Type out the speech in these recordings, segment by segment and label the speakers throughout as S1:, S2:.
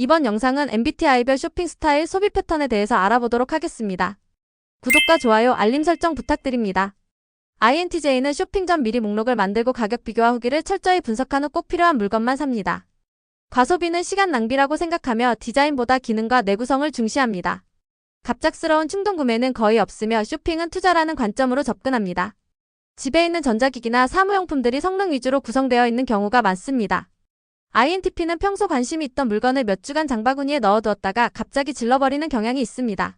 S1: 이번 영상은 MBTI별 쇼핑 스타일 소비 패턴에 대해서 알아보도록 하겠습니다. 구독과 좋아요, 알림 설정 부탁드립니다. INTJ는 쇼핑 전 미리 목록을 만들고 가격 비교와 후기를 철저히 분석한 후 꼭 필요한 물건만 삽니다. 과소비는 시간 낭비라고 생각하며 디자인보다 기능과 내구성을 중시합니다. 갑작스러운 충동 구매는 거의 없으며 쇼핑은 투자라는 관점으로 접근합니다. 집에 있는 전자기기나 사무용품들이 성능 위주로 구성되어 있는 경우가 많습니다. INTP는 평소 관심이 있던 물건을 몇 주간 장바구니에 넣어두었다가 갑자기 질러버리는 경향이 있습니다.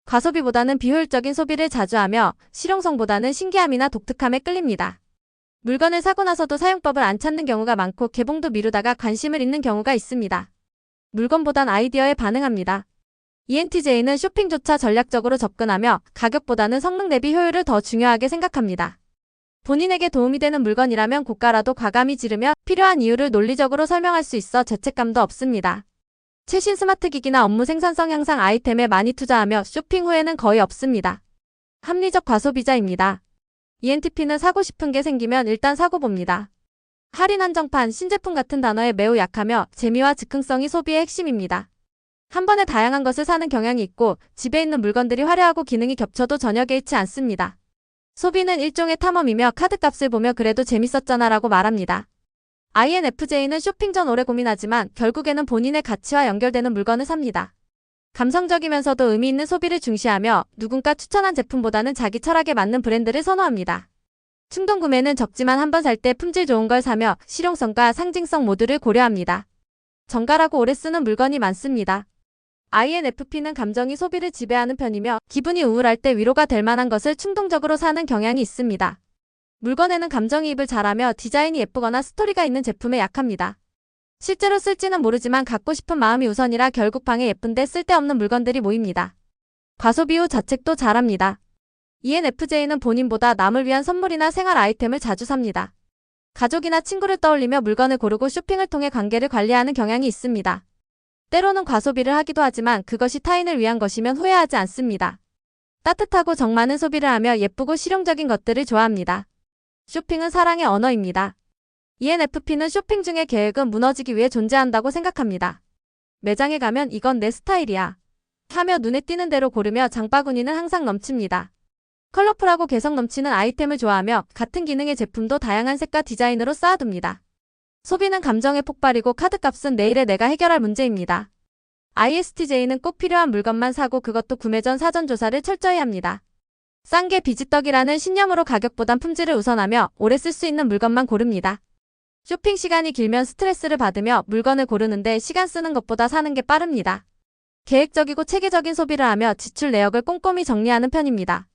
S1: 과소비보다는 비효율적인 소비를 자주 하며 실용성보다는 신기함이나 독특함에 끌립니다. 물건을 사고 나서도 사용법을 안 찾는 경우가 많고 개봉도 미루다가 관심을 잃는 경우가 있습니다. 물건보단 아이디어에 반응합니다. ENTJ는 쇼핑조차 전략적으로 접근하며 가격보다는 성능 대비 효율을 더 중요하게 생각합니다. 본인에게 도움이 되는 물건이라면 고가라도 과감히 지르며 필요한 이유를 논리적으로 설명할 수 있어 죄책감도 없습니다. 최신 스마트 기기나 업무 생산성 향상 아이템에 많이 투자하며 쇼핑 후에는 거의 없습니다. 합리적 과소비자입니다. ENTP는 사고 싶은 게 생기면 일단 사고 봅니다. 할인 한정판, 신제품 같은 단어에 매우 약하며 재미와 즉흥성이 소비의 핵심입니다. 한 번에 다양한 것을 사는 경향이 있고 집에 있는 물건들이 화려하고 기능이 겹쳐도 전혀 개의치 않습니다. 소비는 일종의 탐험이며 카드값을 보며 그래도 재밌었잖아 라고 말합니다. INFJ는 쇼핑 전 오래 고민하지만 결국에는 본인의 가치와 연결되는 물건을 삽니다. 감성적이면서도 의미 있는 소비를 중시하며 누군가 추천한 제품보다는 자기 철학에 맞는 브랜드를 선호합니다. 충동 구매는 적지만 한 번 살 때 품질 좋은 걸 사며 실용성과 상징성 모두를 고려합니다. 정갈하고 오래 쓰는 물건이 많습니다. INFP는 감정이 소비를 지배하는 편이며 기분이 우울할 때 위로가 될 만한 것을 충동적으로 사는 경향이 있습니다. 물건에는 감정이입을 잘하며 디자인이 예쁘거나 스토리가 있는 제품에 약합니다. 실제로 쓸지는 모르지만 갖고 싶은 마음이 우선이라 결국 방에 예쁜데 쓸데없는 물건들이 모입니다. 과소비 후 자책도 잘합니다. ENFJ는 본인보다 남을 위한 선물이나 생활 아이템을 자주 삽니다. 가족이나 친구를 떠올리며 물건을 고르고 쇼핑을 통해 관계를 관리하는 경향이 있습니다. 때로는 과소비를 하기도 하지만 그것이 타인을 위한 것이면 후회하지 않습니다. 따뜻하고 정 많은 소비를 하며 예쁘고 실용적인 것들을 좋아합니다. 쇼핑은 사랑의 언어입니다. ENFP는 쇼핑 중에 계획은 무너지기 위해 존재한다고 생각합니다. 매장에 가면 이건 내 스타일이야 하며 눈에 띄는 대로 고르며 장바구니는 항상 넘칩니다. 컬러풀하고 개성 넘치는 아이템을 좋아하며 같은 기능의 제품도 다양한 색과 디자인으로 쌓아둡니다. 소비는 감정의 폭발이고 카드값은 내일의 내가 해결할 문제입니다. ISTJ는 꼭 필요한 물건만 사고 그것도 구매 전 사전 조사를 철저히 합니다. 싼 게 비지떡이라는 신념으로 가격보단 품질을 우선하며 오래 쓸 수 있는 물건만 고릅니다. 쇼핑 시간이 길면 스트레스를 받으며 물건을 고르는데 시간 쓰는 것보다 사는 게 빠릅니다. 계획적이고 체계적인 소비를 하며 지출 내역을 꼼꼼히 정리하는 편입니다.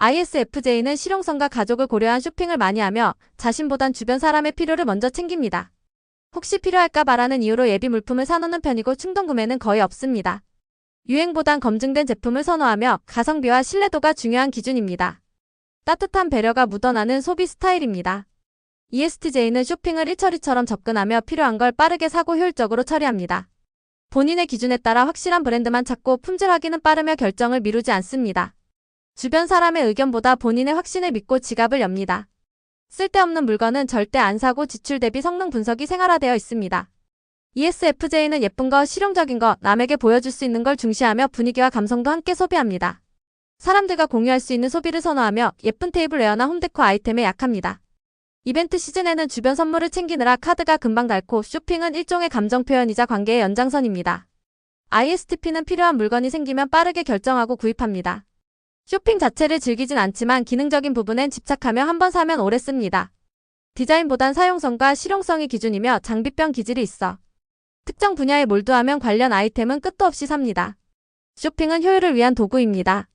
S1: ISFJ는 실용성과 가족을 고려한 쇼핑을 많이 하며 자신보단 주변 사람의 필요를 먼저 챙깁니다. 혹시 필요할까 봐라는 이유로 예비 물품을 사놓는 편이고 충동 구매는 거의 없습니다. 유행보단 검증된 제품을 선호하며 가성비와 신뢰도가 중요한 기준입니다. 따뜻한 배려가 묻어나는 소비 스타일입니다. ESTJ는 쇼핑을 일처리처럼 접근하며 필요한 걸 빠르게 사고 효율적으로 처리합니다. 본인의 기준에 따라 확실한 브랜드만 찾고 품질 확인은 빠르며 결정을 미루지 않습니다. 주변 사람의 의견보다 본인의 확신을 믿고 지갑을 엽니다. 쓸데없는 물건은 절대 안 사고 지출 대비 성능 분석이 생활화되어 있습니다. ESFJ는 예쁜 거, 실용적인 거, 남에게 보여줄 수 있는 걸 중시하며 분위기와 감성도 함께 소비합니다. 사람들과 공유할 수 있는 소비를 선호하며 예쁜 테이블웨어나 홈데코 아이템에 약합니다. 이벤트 시즌에는 주변 선물을 챙기느라 카드가 금방 닳고 쇼핑은 일종의 감정 표현이자 관계의 연장선입니다. ISTP는 필요한 물건이 생기면 빠르게 결정하고 구입합니다. 쇼핑 자체를 즐기진 않지만 기능적인 부분엔 집착하며 한 번 사면 오래 씁니다. 디자인보단 사용성과 실용성이 기준이며 장비병 기질이 있어 특정 분야에 몰두하면 관련 아이템은 끝도 없이 삽니다. 쇼핑은 효율을 위한 도구입니다.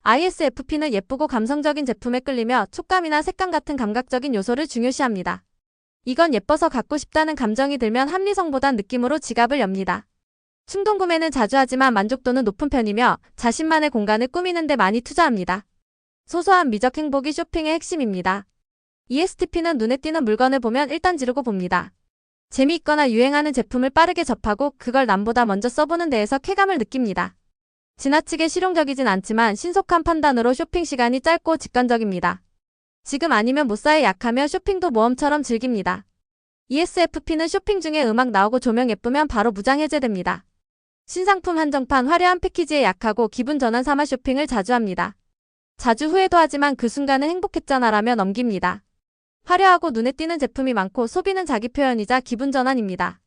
S1: ISFP는 예쁘고 감성적인 제품에 끌리며 촉감이나 색감 같은 감각적인 요소를 중요시합니다. 이건 예뻐서 갖고 싶다는 감정이 들면 합리성보단 느낌으로 지갑을 엽니다. 충동 구매는 자주 하지만 만족도는 높은 편이며 자신만의 공간을 꾸미는 데 많이 투자합니다. 소소한 미적 행복이 쇼핑의 핵심입니다. ESTP는 눈에 띄는 물건을 보면 일단 지르고 봅니다. 재미있거나 유행하는 제품을 빠르게 접하고 그걸 남보다 먼저 써보는 데에서 쾌감을 느낍니다. 지나치게 실용적이진 않지만 신속한 판단으로 쇼핑 시간이 짧고 직관적입니다. 지금 아니면 못 사에 약하며 쇼핑도 모험처럼 즐깁니다. ESFP는 쇼핑 중에 음악 나오고 조명 예쁘면 바로 무장 해제됩니다. 신상품 한정판 화려한 패키지에 약하고 기분 전환 삼아 쇼핑을 자주 합니다. 자주 후회도 하지만 그 순간은 행복했잖아라며 넘깁니다. 화려하고 눈에 띄는 제품이 많고 소비는 자기 표현이자 기분 전환입니다.